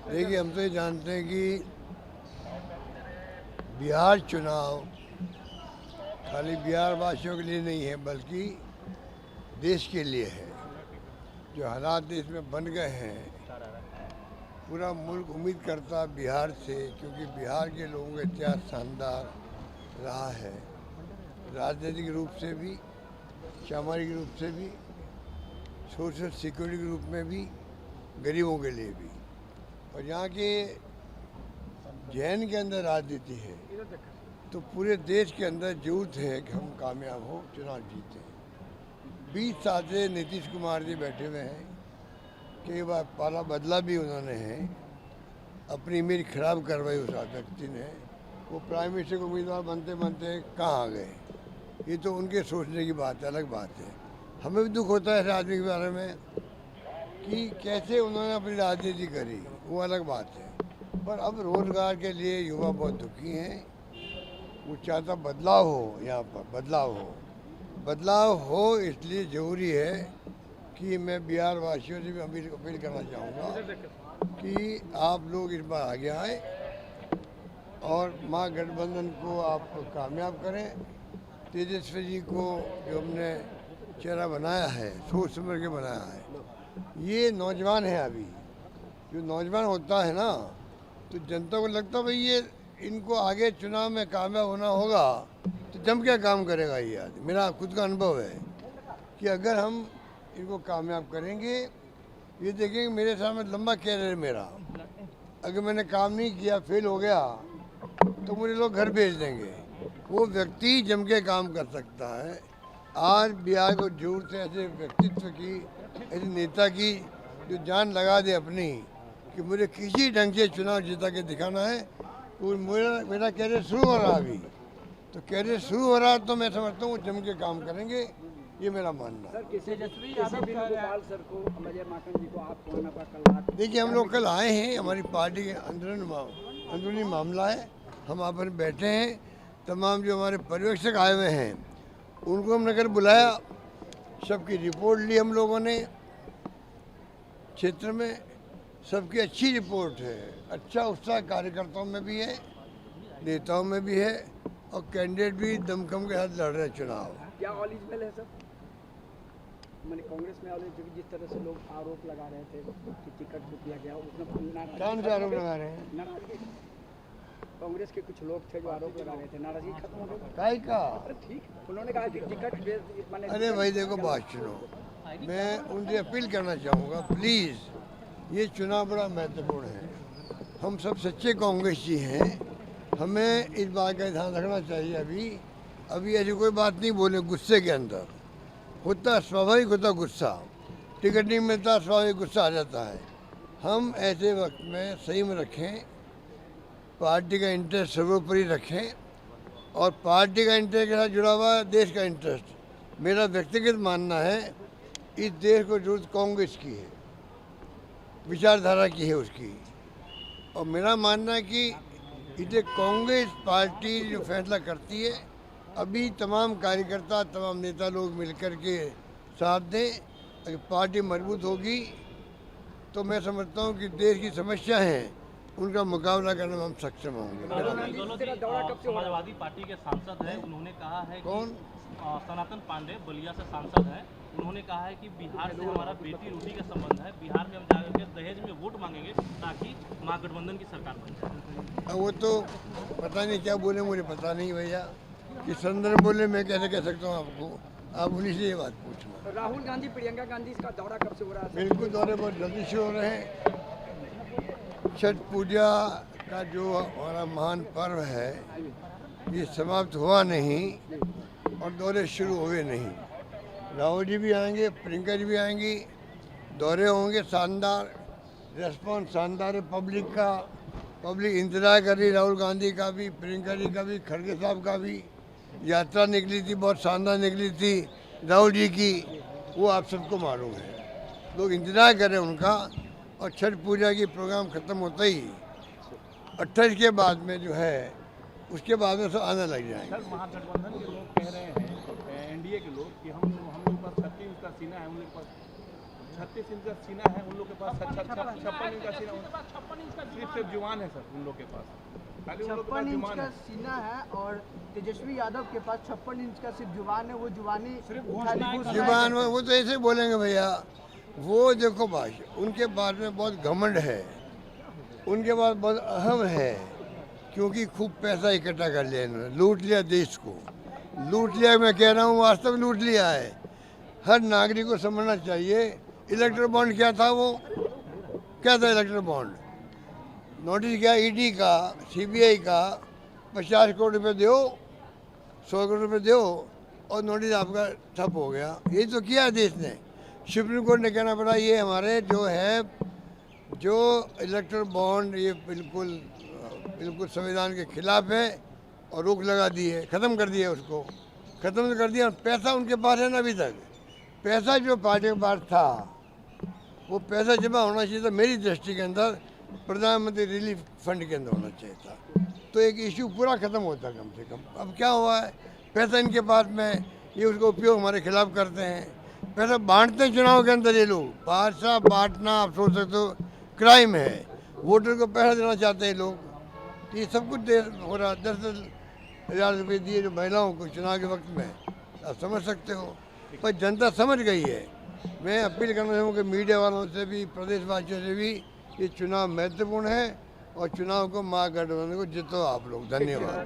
देखिए, हम तो ये जानते हैं कि बिहार चुनाव खाली बिहार वासियों के लिए नहीं है, बल्कि देश के लिए है। जो हालात देश में बन गए हैं, पूरा मुल्क उम्मीद करता बिहार से, क्योंकि बिहार के लोगों का इतिहास शानदार रहा है, राजनीतिक रूप से भी, सामाजिक रूप से भी, सोशल सिक्योरिटी के रूप में भी, गरीबों के लिए भी। और यहाँ के जैन के अंदर राजनीति है, तो पूरे देश के अंदर जरूरत है कि हम कामयाब हो, चुनाव जीतें। 20 साल से नीतीश कुमार जी बैठे हुए हैं, कई बार पाला बदला भी उन्होंने है, अपनी इमेज खराब करवाई उस व्यक्ति ने। वो प्राइम मिनिस्टर को उम्मीदवार बनते बनते कहाँ आ गए, ये तो उनके सोचने की बात है, अलग बात है। हमें भी दुख होता है ऐसे आदमी के बारे में कि कैसे उन्होंने अपनी राजनीति करी, वो अलग बात है। पर अब रोजगार के लिए युवा बहुत दुखी हैं, वो चाहता बदलाव हो, यहाँ पर बदलाव हो, इसलिए ज़रूरी है कि मैं बिहार वासियों से भी अपील करना चाहूँगा कि आप लोग इस बार आगे आए और महागठबंधन को आप कामयाब करें। तेजस्वी जी को जो हमने चेहरा बनाया है, सोच समझ के बनाया है, ये नौजवान है। अभी जो नौजवान होता है ना, तो जनता को लगता भाई ये इनको आगे चुनाव में कामयाब होना होगा, तो जम क्या काम करेगा ये आदमी। मेरा खुद का अनुभव है कि अगर हम इनको कामयाब करेंगे, ये देखेंगे मेरे सामने लंबा कैरियर मेरा, अगर मैंने काम नहीं किया, फेल हो गया, तो मुझे लोग घर भेज देंगे। वो व्यक्ति जम के काम कर सकता है। आज बिहार को जरूरत है ऐसे व्यक्तित्व की, ऐसे नेता की जो जान लगा दे अपनी कि मुझे किसी ढंग से चुनाव जीता के दिखाना है। तो मेरा कैरियर शुरू हो रहा अभी, तो कैरियर शुरू हो रहा तो मैं समझता हूँ जम के काम करेंगे, ये मेरा मानना है। देखिए, हम लोग कल आए हैं, हमारी पार्टी के अंदरूनी मामला है, हम आप बैठे हैं। तमाम जो हमारे पर्यवेक्षक आए हुए हैं उनको हमने कल बुलाया, सबकी रिपोर्ट ली हम लोगों ने। क्षेत्र में सबकी अच्छी रिपोर्ट है, अच्छा उत्साह कार्यकर्ताओं में भी है, नेताओं में भी है, और कैंडिडेट भी दमखम के साथ लड़ रहे हैं चुनाव। क्या ऑल इज वेल है सर? मैंने कांग्रेस में जिस तरह से लोग आरोप लगा रहे थे कि टिकट को दिया गया, उसमें कौन से आरोप लगा रहे हैं? नाराजगी, कांग्रेस के कुछ लोग थे जो आरोप लगा रहे थे, नाराजगी खत्म हो गई। काय का? अरे ठीक, उन्होंने कहा कि टिकट अरे भाई देखो, बात सुनो, मैं उनसे अपील करना चाहूँगा, प्लीज़, ये चुनाव बड़ा महत्वपूर्ण है। हम सब सच्चे कांग्रेसी हैं, हमें इस बात का ध्यान रखना चाहिए। अभी ऐसी कोई बात नहीं बोले, गुस्से के अंदर होता, स्वाभाविक होता गुस्सा, टिकट नहीं मिलता, स्वाभाविक गुस्सा आ जाता है। हम ऐसे वक्त में सही में रखें, पार्टी का इंटरेस्ट सर्वोपरि रखें, और पार्टी का इंटरेस्ट के साथ जुड़ा हुआ देश का इंटरेस्ट। मेरा व्यक्तिगत मानना है, इस देश को जरूरत कांग्रेस की है, विचारधारा की है उसकी, और मेरा मानना है कि इसे कांग्रेस पार्टी जो फैसला करती है, अभी तमाम कार्यकर्ता, तमाम नेता लोग मिलकर के साथ दें। अगर पार्टी मजबूत होगी तो मैं समझता हूँ कि देश की समस्या है, उनका मुकाबला करने में हम सक्षम होंगे। समाजवादी पार्टी के सांसद हैं, उन्होंने कहा है कौन? सनातन पांडे बलिया से सांसद हैं, उन्होंने कहा है कि बिहार से हमारा बेटी रोटी का संबंध है, बिहार में हम जाकर के दहेज में वोट मांगेंगे ताकि महागठबंधन की सरकार बन जाए। अब वो तो पता नहीं क्या बोले, मुझे पता नहीं भैया, किस संदर्भ बोले, मैं कैसे कह सकता हूँ आपको, आप उन्हीं से ये बात पूछना। राहुल गांधी, प्रियंका गांधी का दौरा कब से हो रहा है? बिल्कुल, दौरे बहुत जल्दी से हो रहे हैं। छठ पूजा का जो हमारा महान पर्व है, ये समाप्त हुआ नहीं और दौरे शुरू हुए नहीं। राहुल जी भी आएंगे, प्रियंका जी भी आएंगी, दौरे होंगे शानदार, रेस्पॉन्स शानदार है पब्लिक का, पब्लिक इंतजार कर रही, राहुल गांधी का भी, प्रियंका जी का भी, खड़गे साहब का भी। यात्रा निकली थी, बहुत शानदार निकली थी राहुल जी की, वो आप सबको मालूम है, लोग इंतजार कर रहे हैं उनका। और छठ पूजा की प्रोग्राम ख़त्म होते ही 28 के बाद में जो है, उसके बाद में सब आने लग जाएंगे। सर, महागठबंधन के लोग कह रहे हैं, एनडीए के लोग, कि हम लोग के पास 36 का सीना है, उन लोग के पास 36 इंच का सीना है उन लोग के पास, 56 इंच का सीना, सिर्फ जुबान है सर उन लोग के पास, खाली उन लोग के पास 56 इंच जुबान का है। सीना है और तेजस्वी यादव के पास 56 इंच का सिर्फ जुबान है, वो जुबानी खाली घुस जुबान में वो तो ऐसे बोलेंगे भैया, वो देखो भाषा उनके बारे में बहुत घमंड है, उनके पास बहुत अहम है, क्योंकि खूब पैसा इकट्ठा कर लिया इन्होंने, लूट लिया देश को, लूट लिया। मैं कह रहा हूँ वास्तव में लूट लिया है। हर नागरिक को समझना चाहिए इलेक्ट्रल बॉन्ड क्या था, वो क्या था इलेक्ट्रल बॉन्ड। नोटिस क्या ईडी का, सीबीआई का 50 करोड़ रुपए दो, 100 करोड़ रुपए दो और नोटिस आपका ठप हो गया। यही तो किया है देश ने। सुप्रीम कोर्ट ने कहना पड़ा ये हमारे जो है जो इलेक्ट्रल बॉन्ड ये बिल्कुल संविधान के खिलाफ है और रोक लगा दी है, ख़त्म कर दिया उसको, ख़त्म तो कर दिया। पैसा उनके पास है ना अभी तक, पैसा जो पार्टी के पास था वो पैसा जमा होना चाहिए था मेरी दृष्टि के अंदर प्रधानमंत्री रिलीफ फंड के अंदर होना चाहिए था, तो एक इशू पूरा ख़त्म होता कम से कम। अब क्या हुआ है, पैसा इनके पास में, ये उसका उपयोग हमारे खिलाफ करते हैं, पैसा बांटते हैं चुनाव के अंदर ये लोग। पैसा बांटना आप सोच सकते हो क्राइम है, वोटर को पैसा देना चाहते हैं लोग। ये सब कुछ हो रहा, 10,000 रुपये दिए जो महिलाओं को चुनाव के वक्त में, आप समझ सकते हो। पर जनता समझ गई है। मैं अपील करना चाहूँगा कि मीडिया वालों से भी, प्रदेशवासियों से भी, ये चुनाव महत्वपूर्ण है और चुनाव को महागठबंधन को जितो आप लोग। धन्यवाद।